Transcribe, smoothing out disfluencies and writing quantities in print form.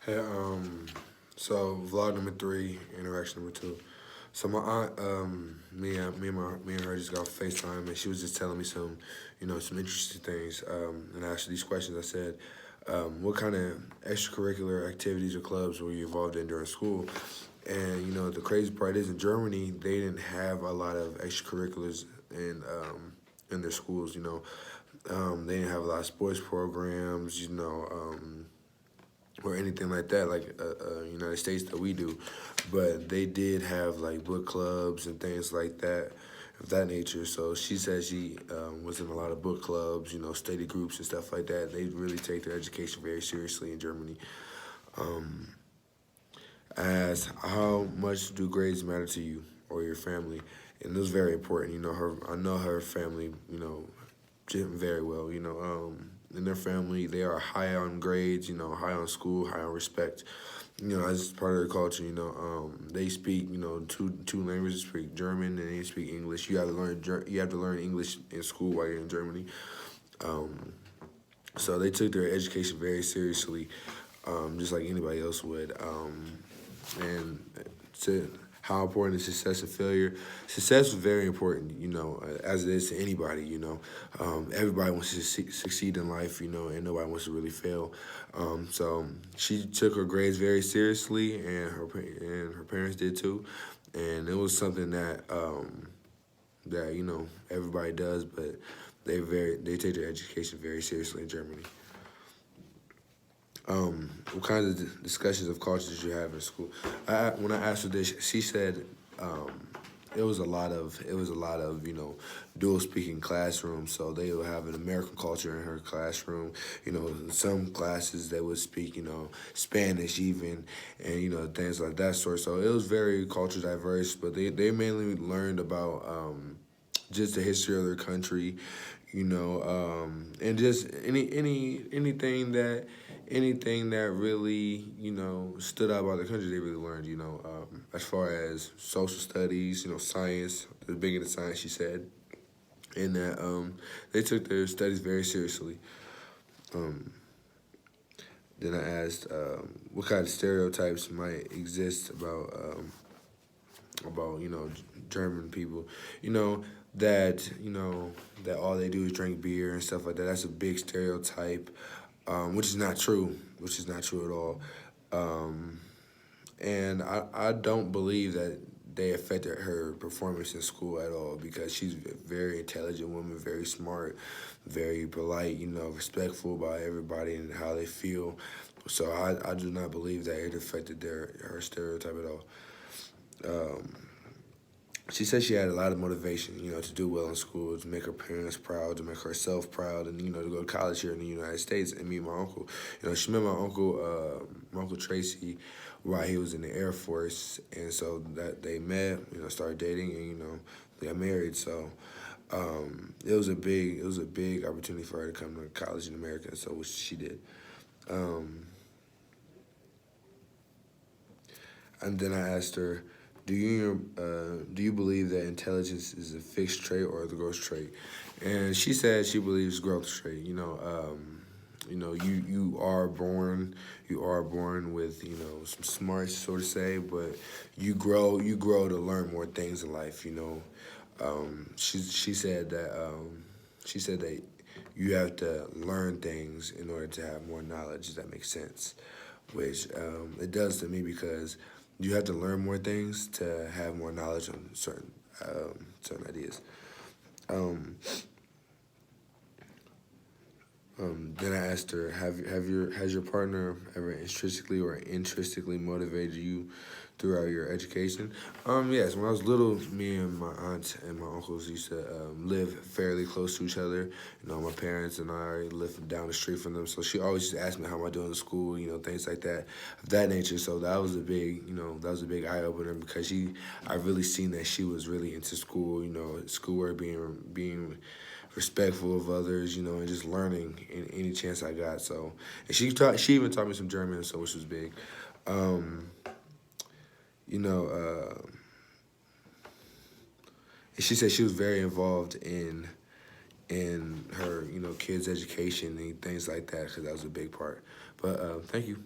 Hey, so vlog number 3, interaction number 2. So my aunt, me and her just got FaceTime, and she was just telling me some interesting things. And I asked her these questions. I said, what kind of extracurricular activities or clubs were you involved in during school? And the crazy part is, in Germany, they didn't have a lot of extracurriculars in their schools. They didn't have a lot of sports programs. Or anything like that, like United States that we do, but they did have like book clubs and things like that, of that nature. So she said she was in a lot of book clubs, study groups and stuff like that. They really take their education very seriously in Germany. I asked, how much do grades matter to you or your family? And it was very important. I know her family, very well. In their family, they are high on grades, high on school, high on respect. As part of their culture, they speak, two languages. Speak German and they speak English. You have to learn English in school while you're in Germany. So they took their education very seriously, just like anybody else would. And to how important is success and failure? Success is very important, as it is to anybody, Everybody wants to succeed in life, and nobody wants to really fail. So she took her grades very seriously, and her parents did too. And it was something that, everybody does, but they take their education very seriously in Germany. What kinds of discussions of culture did you have in school? When I asked her this, she said it was a lot of dual speaking classrooms. So they would have an American culture in her classroom. Some classes they would speak Spanish even, and things like that sort. So it was very culture diverse. But they mainly learned about just the history of their country, and just anything that really stood out about the country. They really learned, as far as social studies, science. They're big into science, she said, and that they took their studies very seriously. Then I asked what kind of stereotypes might exist about German people, that all they do is drink beer and stuff like that. That's a big stereotype, which is not true. Which is not true at all. And I don't believe that they affected her performance in school at all, because she's a very intelligent woman, very smart, very polite, respectful about everybody and how they feel. So I do not believe that it affected her stereotype at all. She said she had a lot of motivation, to do well in school, to make her parents proud, to make herself proud, and, to go to college here in the United States and meet my uncle. She met my uncle Tracy, while he was in the Air Force, and so that they met, started dating, and, they got married. So it was a big opportunity for her to come to college in America, so which she did. And then I asked her, do you believe that intelligence is a fixed trait or a growth trait? And she said she believes growth trait. You are born with some smarts, so to say, but you grow to learn more things in life. She said that you have to learn things in order to have more knowledge. Does that make sense? Which it does to me, because you have to learn more things to have more knowledge on certain ideas. Then I asked her, has your partner ever intrinsically motivated you throughout your education? Yes. When I was little, me and my aunt and my uncles used to live fairly close to each other. My parents and I lived down the street from them, so she always used to ask me how am I doing in school, things like that, of that nature. So that was a big eye opener, because I really seen that she was really into school, schoolwork, being respectful of others, and just learning in any chance I got. So, and she even taught me some German, so which was big. You know, and she said she was very involved in her kids' education and things like that, because that was a big part. But thank you.